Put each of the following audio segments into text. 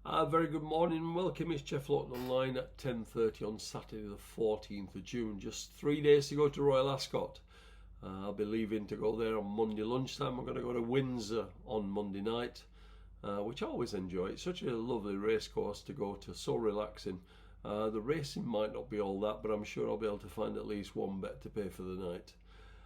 Very good morning and welcome. It's Jeff Laughton online at 10:30 on Saturday the 14th of June. Just 3 days to go to Royal Ascot. I'll be leaving to go there on Monday lunchtime. I'm going to go to Windsor on Monday night, which I always enjoy. It's such a lovely race course to go to, so relaxing. The racing might not be all that, but I'm sure I'll be able to find at least one bet to pay for the night.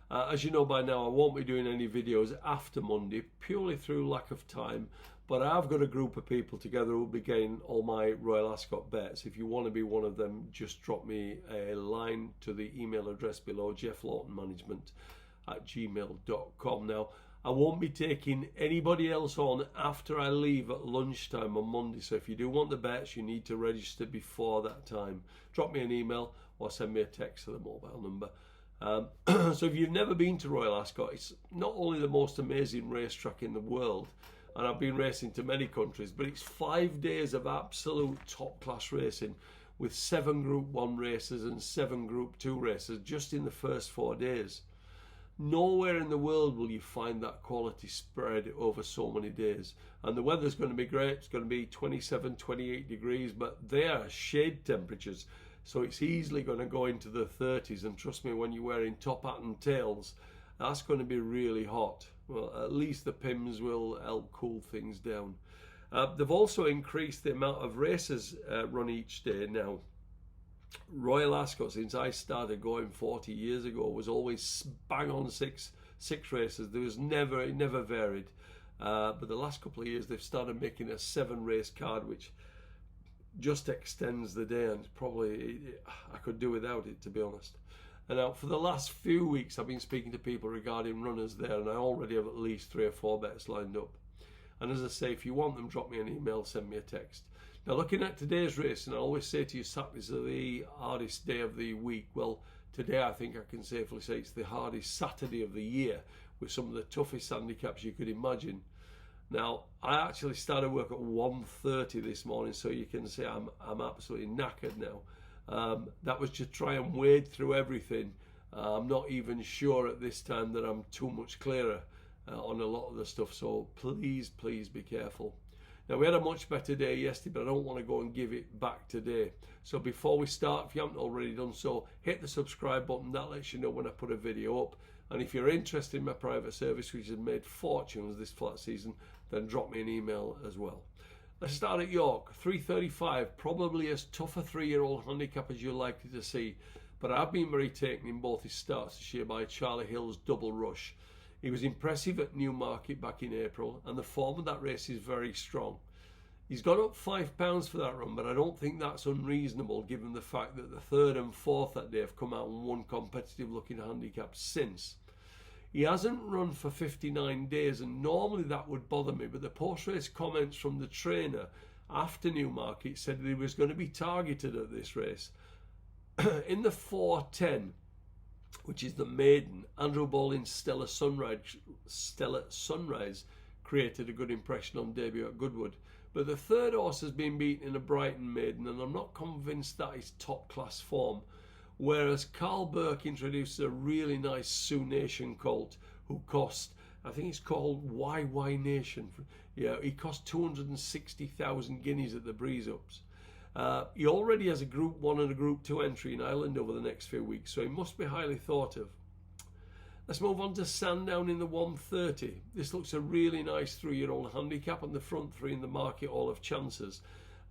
As you know by now, I won't be doing any videos after Monday, purely through lack of time, but I've got a group of people together who will be getting all my Royal Ascot bets. If you want to be one of them, just drop me a line to the email address below, jefflawtonmanagement@gmail.com. Now, I won't be taking anybody else on after I leave at lunchtime on Monday, so if you do want the bets, you need to register before that time. Drop me an email or send me a text to the mobile number. So if you've never been to Royal Ascot, it's not only the most amazing racetrack in the world, and I've been racing to many countries, but it's 5 days of absolute top class racing with 7 Group 1 races and 7 Group 2 races just in the first 4 days. Nowhere in the world will you find that quality spread over so many days. And the weather's going to be great. It's going to be 27, 28 degrees, but they are shade temperatures. So it's easily going to go into the 30s, and trust me, when you're wearing top hat and tails, that's going to be really hot. Well, at least the Pims will help cool things down. They've also increased the amount of races run each day now. Royal Ascot, since I started going 40 years ago, was always bang on six races. There was it never varied. But the last couple of years, they've started making a 7 race card, which just extends the day, and probably I could do without it, to be honest. And now for the last few weeks I've been speaking to people regarding runners there, and I already have at least 3 or 4 bets lined up. And as I say, if you want them, drop me an email, send me a text. Now, looking at today's race, and I always say to you, Saturdays are the hardest day of the week. Well, today I think I can safely say it's the hardest Saturday of the year, with some of the toughest handicaps you could imagine. Now, I actually started work at 1:30 this morning, so you can see I'm absolutely knackered now. That was to try and wade through everything. I'm not even sure at this time that I'm too much clearer on a lot of the stuff, so please be careful. Now, we had a much better day yesterday, but I don't want to go and give it back today. So before we start, if you haven't already done so, hit the subscribe button. That lets you know when I put a video up. And if you're interested in my private service, which has made fortunes this flat season, then drop me an email as well. Let's start at York, 335, probably as tough a 3-year-old handicap as you're likely to see. But I've been very taken in both his starts this year by Charlie Hill's Double Rush. He was impressive at Newmarket back in April, and the form of that race is very strong. He's got up £5 for that run, but I don't think that's unreasonable given the fact that the 3rd and 4th that day have come out and won competitive looking handicaps since. He hasn't run for 59 days, and normally that would bother me, but the post-race comments from the trainer after Newmarket said that he was going to be targeted at this race. In the 4:10, which is the maiden, Andrew Bolin's Stellar Sunrise created a good impression on debut at Goodwood. But the 3rd horse has been beaten in a Brighton maiden, and I'm not convinced that is top-class form. Whereas Carl Burke introduced a really nice Sioux Nation colt who cost, I think it's called YY Nation. Yeah, he cost 260,000 guineas at the Breeze-Ups. He already has a Group 1 and a Group 2 entry in Ireland over the next few weeks, so he must be highly thought of. Let's move on to Sandown in the 1:30. This looks a really nice 3-year-old handicap, and the front 3 in the market all have chances.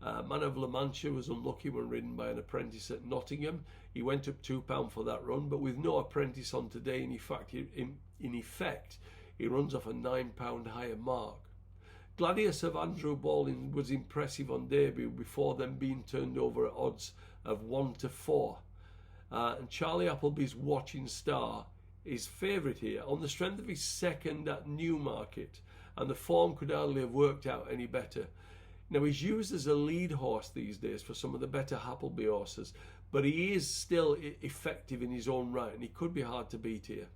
Man of La Mancha was unlucky when ridden by an apprentice at Nottingham. He went up £2 for that run, but with no apprentice on today, in effect, he runs off a £9 higher mark. Gladius of Andrew Bolin was impressive on debut before then being turned over at odds of 1-4. And Charlie Appleby's Watching Star is favourite here on the strength of his 2nd at Newmarket, and the form could hardly have worked out any better. Now, he's used as a lead horse these days for some of the better Appleby horses, but he is still effective in his own right, and he could be hard to beat here.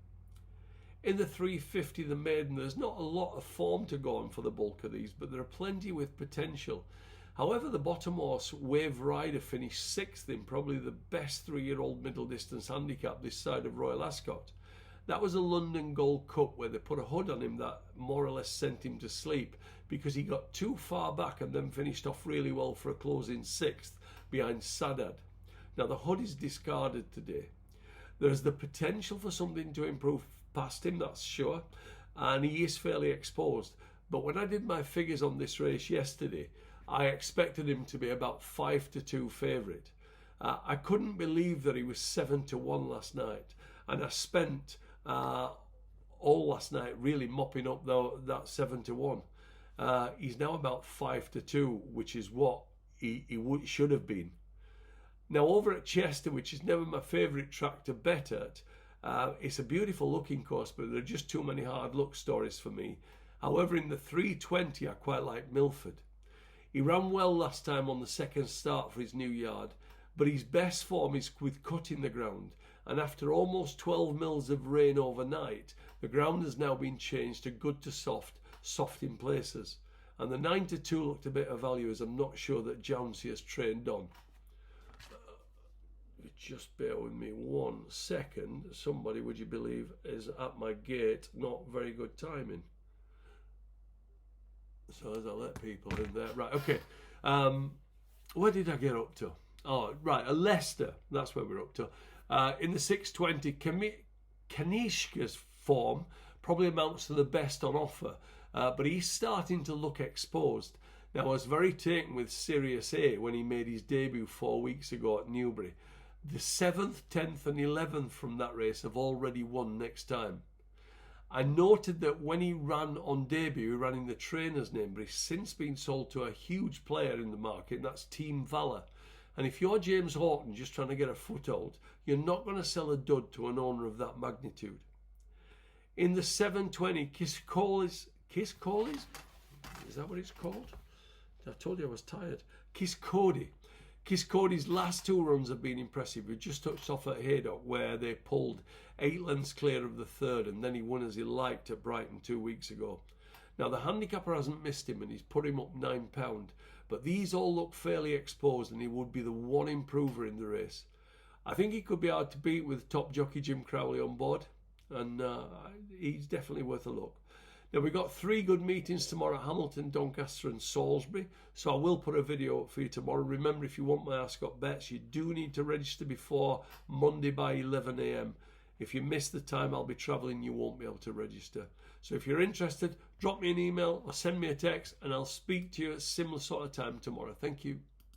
In the 350, the maiden, there's not a lot of form to go on for the bulk of these, but there are plenty with potential. However, the bottom horse, Wave Rider, finished 6th in probably the best 3-year-old middle distance handicap this side of Royal Ascot. That was a London Gold Cup where they put a hood on him that more or less sent him to sleep because he got too far back and then finished off really well for a closing 6th behind Saddad. Now the hood is discarded today. There's the potential for something to improve past him, that's sure, and he is fairly exposed. But when I did my figures on this race yesterday, I expected him to be about 5-2 favourite. I couldn't believe that he was 7-1 last night, and I spent all last night really mopping up that 7-1. He's now about 5-2, which is what he should have been. Now over at Chester, which is never my favourite track to bet at, it's a beautiful looking course, but there are just too many hard luck stories for me. However, in the 320, I quite like Milford. He ran well last time on the second start for his new yard, but his best form is with cutting the ground, and after almost 12 mils of rain overnight, the ground has now been changed to good to soft, soft in places, and the 9-2 looked a bit of value, as I'm not sure that Jouncey has trained on. Just bear with me 1 second. Somebody, would you believe, is at my gate. Not very good timing. So as I let people in there. Right, okay. Where did I get up to? Oh, right, Leicester. That's where we're up to. In the 620, Kanishka's form probably amounts to the best on offer, but he's starting to look exposed. Now, I was very taken with Sirius A when he made his debut 4 weeks ago at Newbury. The 7th, 10th and 11th from that race have already won next time. I noted that when he ran on debut, he ran in the trainer's name, but he's since been sold to a huge player in the market, and that's Team Valor. And if you're James Horton just trying to get a foothold, you're not going to sell a dud to an owner of that magnitude. In the 720, Kiscolis, is that what it's called? I told you I was tired. Kiscody's last 2 runs have been impressive. We just touched off at Haydock where they pulled 8 lengths clear of the 3rd, and then he won as he liked at Brighton 2 weeks ago. Now the handicapper hasn't missed him and he's put him up £9, but these all look fairly exposed and he would be the one improver in the race. I think he could be hard to beat with top jockey Jim Crowley on board, and he's definitely worth a look. Now, we've got 3 good meetings tomorrow at Hamilton, Doncaster and Salisbury, so I will put a video up for you tomorrow. Remember, if you want my Ascot bets, you do need to register before Monday by 11 a.m. If you miss the time I'll be travelling, you won't be able to register. So if you're interested, drop me an email or send me a text and I'll speak to you at a similar sort of time tomorrow. Thank you.